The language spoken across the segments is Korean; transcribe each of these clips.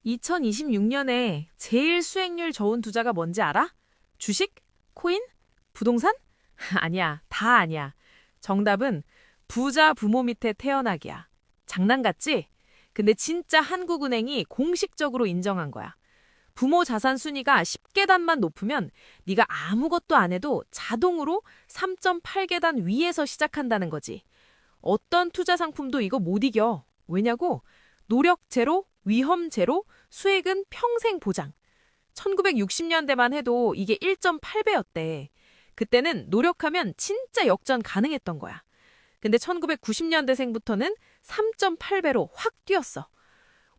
2026년에 제일 수익률 좋은 투자가 뭔지 알아? 주식? 코인? 부동산? 아니야, 다 아니야. 정답은 부자 부모 밑에 태어나기야. 장난 같지? 근데 진짜 한국은행이 공식적으로 인정한 거야. 부모 자산 순위가 10계단만 높으면 네가 아무것도 안 해도 자동으로 3.8계단 위에서 시작한다는 거지. 어떤 투자 상품도 이거 못 이겨. 왜냐고? 노력 제로, 위험 제로, 수익은 평생 보장. 1960년대만 해도 이게 1.8배였대. 그때는 노력하면 진짜 역전 가능했던 거야. 근데 1990년대생부터는 3.8배로 확 뛰었어.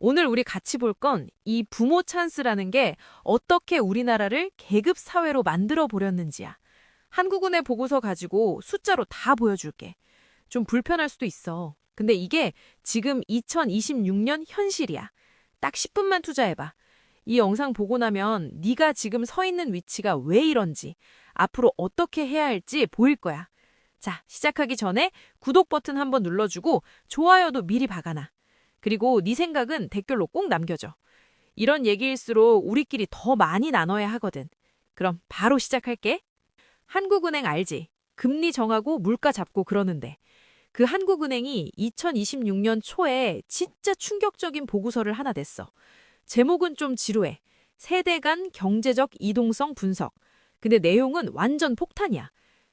오늘 우리 같이 볼 건 이 부모 찬스라는 게 어떻게 우리나라를 계급 사회로 만들어 보렸는지야. 한국은행 보고서 가지고 숫자로 다 보여줄게. 좀 불편할 수도 있어. 근데 이게 지금 2026년 현실이야. 딱 10분만 투자해봐. 이 영상 보고 나면 네가 지금 서 있는 위치가 왜 이런지, 앞으로 어떻게 해야 할지 보일 거야. 자, 시작하기 전에 구독 버튼 한번 눌러주고 좋아요도 미리 박아놔. 그리고 네 생각은 댓글로 꼭 남겨줘. 이런 얘기일수록 우리끼리 더 많이 나눠야 하거든. 그럼 바로 시작할게. 한국은행 알지? 금리 정하고 물가 잡고 그러는데. 그 한국은행이 2026년 초에 진짜 충격적인 보고서를 하나 냈어. 제목은 좀 지루해. 세대 간 경제적 이동성 분석. 근데 내용은 완전 폭탄이야.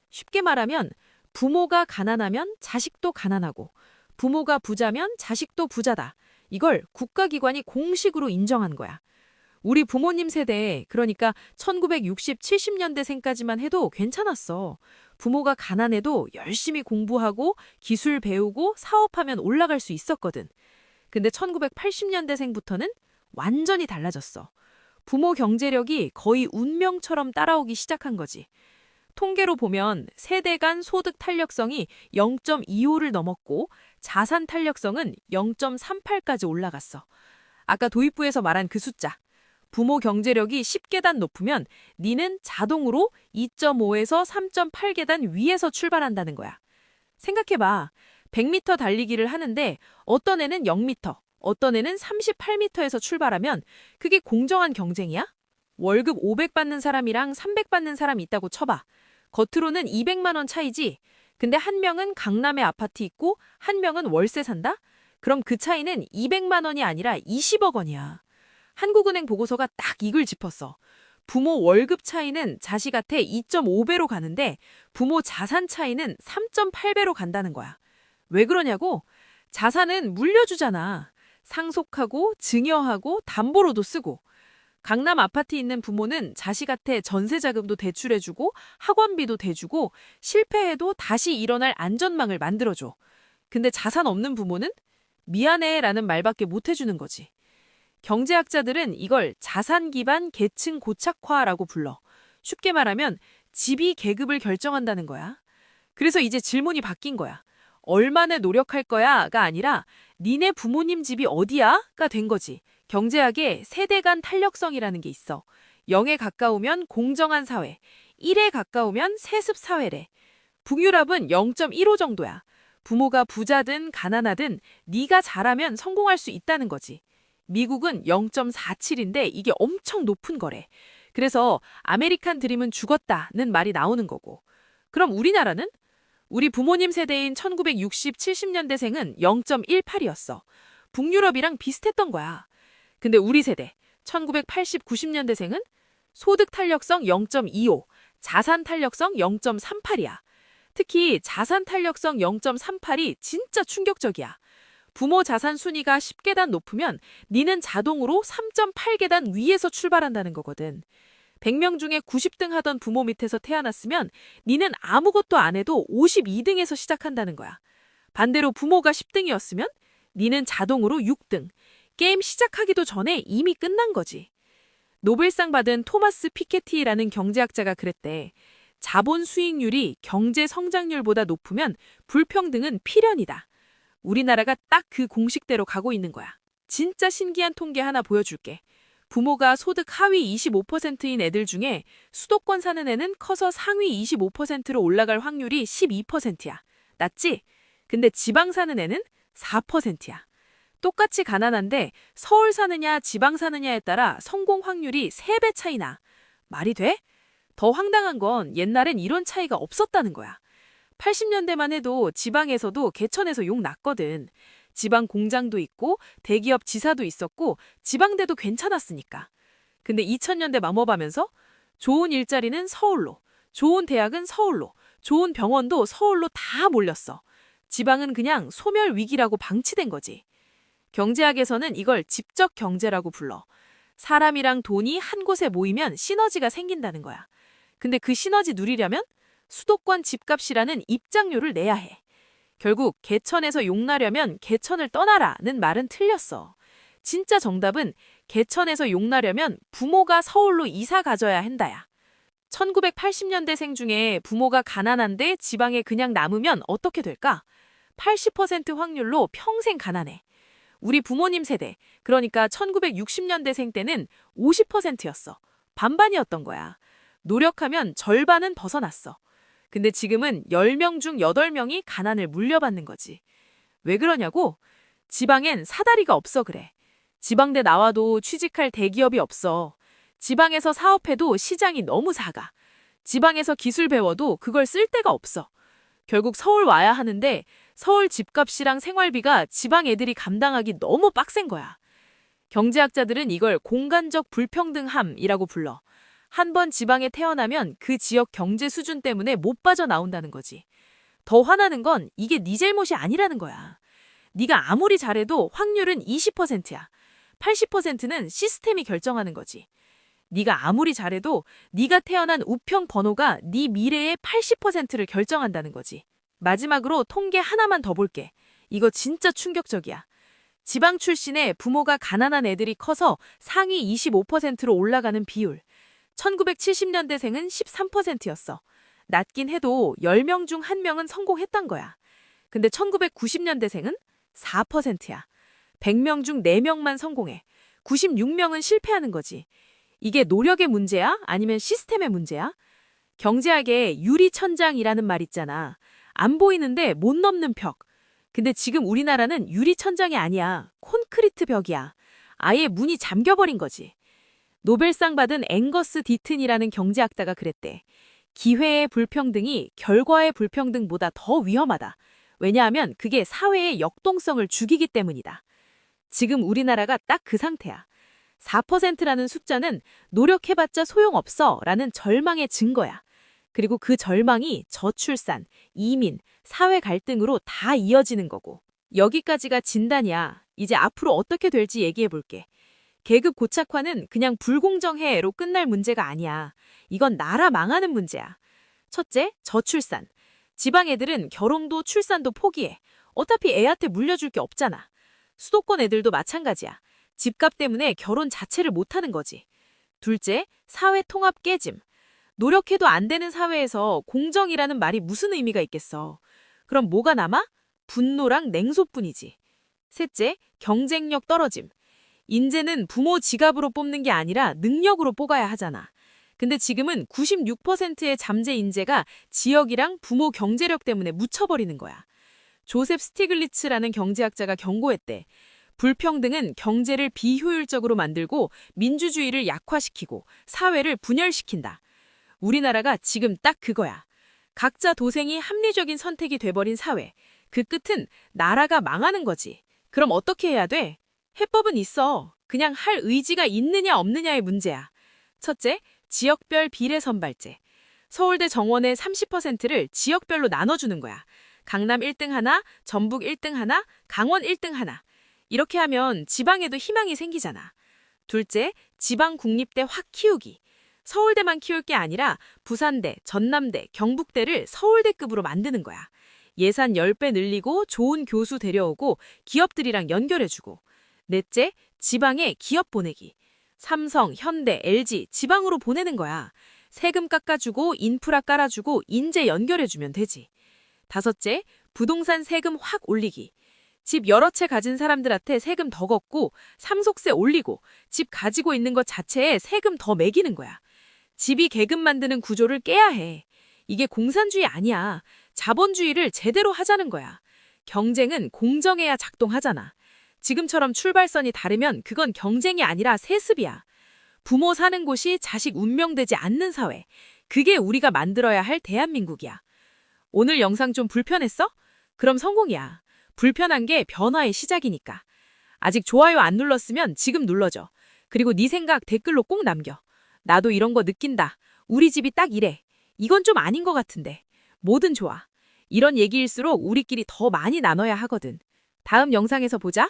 쉽게 말하면 부모가 가난하면 자식도 가난하고 부모가 부자면 자식도 부자다. 이걸 국가기관이 공식으로 인정한 거야. 우리 부모님 세대, 그러니까 1960, 70년대생까지만 해도 괜찮았어. 부모가 가난해도 열심히 공부하고 기술 배우고 사업하면 올라갈 수 있었거든. 근데 1980년대생부터는 완전히 달라졌어. 부모 경제력이 거의 운명처럼 따라오기 시작한 거지. 통계로 보면 세대 간 소득 탄력성이 0.25를 넘었고 자산 탄력성은 0.38까지 올라갔어. 아까 도입부에서 말한 그 숫자. 부모 경제력이 10계단 높으면 니는 자동으로 2.5에서 3.8계단 위에서 출발한다는 거야. 생각해봐. 100m 달리기를 하는데 어떤 애는 0m, 어떤 애는 38m에서 출발하면 그게 공정한 경쟁이야? 월급 500 받는 사람이랑 300 받는 사람이 있다고 쳐봐. 겉으로는 200만 원 차이지. 근데 한 명은 강남에 아파트 있고 한 명은 월세 산다? 그럼 그 차이는 200만 원이 아니라 20억 원이야. 한국은행 보고서가 딱 이걸 짚었어. 부모 월급 차이는 자식한테 2.5배로 가는데 부모 자산 차이는 3.8배로 간다는 거야. 왜 그러냐고? 자산은 물려주잖아. 상속하고 증여하고 담보로도 쓰고. 강남 아파트에 있는 부모는 자식한테 전세 자금도 대출해주고 학원비도 대주고 실패해도 다시 일어날 안전망을 만들어줘. 근데 자산 없는 부모는 미안해라는 말밖에 못 해주는 거지. 경제학자들은 이걸 자산 기반 계층 고착화라고 불러. 쉽게 말하면 집이 계급을 결정한다는 거야. 그래서 이제 질문이 바뀐 거야. 얼마나 노력할 거야가 아니라 니네 부모님 집이 어디야가 된 거지. 경제학에 세대 간 탄력성이라는 게 있어. 0에 가까우면 공정한 사회, 1에 가까우면 세습 사회래. 북유럽은 0.15 정도야. 부모가 부자든 가난하든 네가 잘하면 성공할 수 있다는 거지. 미국은 0.47인데 이게 엄청 높은 거래. 그래서 아메리칸 드림은 죽었다는 말이 나오는 거고. 그럼 우리나라는? 우리 부모님 세대인 1960, 70년대생은 0.18이었어. 북유럽이랑 비슷했던 거야. 근데 우리 세대, 1980, 90년대생은 소득 탄력성 0.25, 자산 탄력성 0.38이야. 특히 자산 탄력성 0.38이 진짜 충격적이야. 부모 자산 순위가 10계단 높으면 니는 자동으로 3.8계단 위에서 출발한다는 거거든. 100명 중에 90등 하던 부모 밑에서 태어났으면 니는 아무것도 안 해도 52등에서 시작한다는 거야. 반대로 부모가 10등이었으면 니는 자동으로 6등. 게임 시작하기도 전에 이미 끝난 거지. 노벨상 받은 토마스 피케티라는 경제학자가 그랬대. 자본 수익률이 경제 성장률보다 높으면 불평등은 필연이다. 우리나라가 딱 그 공식대로 가고 있는 거야. 진짜 신기한 통계 하나 보여줄게. 부모가 소득 하위 25%인 애들 중에 수도권 사는 애는 커서 상위 25%로 올라갈 확률이 12%야. 낮지? 근데 지방 사는 애는 4%야. 똑같이 가난한데 서울 사느냐 지방 사느냐에 따라 성공 확률이 3배 차이나. 말이 돼? 더 황당한 건 옛날엔 이런 차이가 없었다는 거야. 80년대만 해도 지방에서도 개천에서 욕 났거든. 지방 공장도 있고 대기업 지사도 있었고 지방대도 괜찮았으니까. 근데 2000년대 마법하면서 좋은 일자리는 서울로, 좋은 대학은 서울로, 좋은 병원도 서울로 다 몰렸어. 지방은 그냥 소멸 위기라고 방치된 거지. 경제학에서는 이걸 집적 경제라고 불러. 사람이랑 돈이 한 곳에 모이면 시너지가 생긴다는 거야. 근데 그 시너지 누리려면 수도권 집값이라는 입장료를 내야 해. 결국 개천에서 용나려면 개천을 떠나라는 말은 틀렸어. 진짜 정답은 개천에서 용나려면 부모가 서울로 이사 가져야 한다야. 1980년대생 중에 부모가 가난한데 지방에 그냥 남으면 어떻게 될까? 80% 확률로 평생 가난해. 우리 부모님 세대, 그러니까 1960년대생 때는 50%였어. 반반이었던 거야. 노력하면 절반은 벗어났어. 근데 지금은 10명 중 8명이 가난을 물려받는 거지. 왜 그러냐고? 지방엔 사다리가 없어 그래. 지방대 나와도 취직할 대기업이 없어. 지방에서 사업해도 시장이 너무 작아. 지방에서 기술 배워도 그걸 쓸 데가 없어. 결국 서울 와야 하는데 서울 집값이랑 생활비가 지방 애들이 감당하기 너무 빡센 거야. 경제학자들은 이걸 공간적 불평등함이라고 불러. 한 번 지방에 태어나면 그 지역 경제 수준 때문에 못 빠져나온다는 거지. 더 화나는 건 이게 네 잘못이 아니라는 거야. 네가 아무리 잘해도 확률은 20%야. 80%는 시스템이 결정하는 거지. 네가 아무리 잘해도 네가 태어난 우편 번호가 네 미래의 80%를 결정한다는 거지. 마지막으로 통계 하나만 더 볼게. 이거 진짜 충격적이야. 지방 출신의 부모가 가난한 애들이 커서 상위 25%로 올라가는 비율. 1970년대생은 13%였어. 낮긴 해도 10명 중 1명은 성공했단 거야. 근데 1990년대생은 4%야. 100명 중 4명만 성공해. 96명은 실패하는 거지. 이게 노력의 문제야? 아니면 시스템의 문제야? 경제학에 유리천장이라는 말 있잖아. 안 보이는데 못 넘는 벽. 근데 지금 우리나라는 유리천장이 아니야. 콘크리트 벽이야. 아예 문이 잠겨버린 거지. 노벨상 받은 앵거스 디튼이라는 경제학자가 그랬대. 기회의 불평등이 결과의 불평등보다 더 위험하다. 왜냐하면 그게 사회의 역동성을 죽이기 때문이다. 지금 우리나라가 딱 그 상태야. 4%라는 숫자는 노력해봤자 소용없어 라는 절망의 증거야. 그리고 그 절망이 저출산, 이민, 사회 갈등으로 다 이어지는 거고. 여기까지가 진단이야. 이제 앞으로 어떻게 될지 얘기해볼게. 계급 고착화는 그냥 불공정해로 끝날 문제가 아니야. 이건 나라 망하는 문제야. 첫째, 저출산. 지방 애들은 결혼도 출산도 포기해. 어차피 애한테 물려줄 게 없잖아. 수도권 애들도 마찬가지야. 집값 때문에 결혼 자체를 못하는 거지. 둘째, 사회 통합 깨짐. 노력해도 안 되는 사회에서 공정이라는 말이 무슨 의미가 있겠어. 그럼 뭐가 남아? 분노랑 냉소뿐이지. 셋째, 경쟁력 떨어짐. 인재는 부모 지갑으로 뽑는 게 아니라 능력으로 뽑아야 하잖아. 근데 지금은 96%의 잠재 인재가 지역이랑 부모 경제력 때문에 묻혀버리는 거야. 조셉 스티글리츠라는 경제학자가 경고했대. 불평등은 경제를 비효율적으로 만들고 민주주의를 약화시키고 사회를 분열시킨다. 우리나라가 지금 딱 그거야. 각자 도생이 합리적인 선택이 돼버린 사회. 그 끝은 나라가 망하는 거지. 그럼 어떻게 해야 돼? 해법은 있어. 그냥 할 의지가 있느냐 없느냐의 문제야. 첫째, 지역별 비례 선발제. 서울대 정원의 30%를 지역별로 나눠주는 거야. 강남 1등 하나, 전북 1등 하나, 강원 1등 하나. 이렇게 하면 지방에도 희망이 생기잖아. 둘째, 지방 국립대 확 키우기. 서울대만 키울 게 아니라 부산대, 전남대, 경북대를 서울대급으로 만드는 거야. 예산 10배 늘리고 좋은 교수 데려오고 기업들이랑 연결해주고. 넷째, 지방에 기업 보내기. 삼성, 현대, LG 지방으로 보내는 거야. 세금 깎아주고 인프라 깔아주고 인재 연결해주면 되지. 다섯째, 부동산 세금 확 올리기. 집 여러 채 가진 사람들한테 세금 더 걷고 상속세 올리고 집 가지고 있는 것 자체에 세금 더 매기는 거야. 집이 계급 만드는 구조를 깨야 해. 이게 공산주의 아니야. 자본주의를 제대로 하자는 거야. 경쟁은 공정해야 작동하잖아. 지금처럼 출발선이 다르면 그건 경쟁이 아니라 세습이야. 부모 사는 곳이 자식 운명되지 않는 사회. 그게 우리가 만들어야 할 대한민국이야. 오늘 영상 좀 불편했어? 그럼 성공이야. 불편한 게 변화의 시작이니까. 아직 좋아요 안 눌렀으면 지금 눌러줘. 그리고 네 생각 댓글로 꼭 남겨. 나도 이런 거 느낀다. 우리 집이 딱 이래. 이건 좀 아닌 것 같은데. 뭐든 좋아. 이런 얘기일수록 우리끼리 더 많이 나눠야 하거든. 다음 영상에서 보자.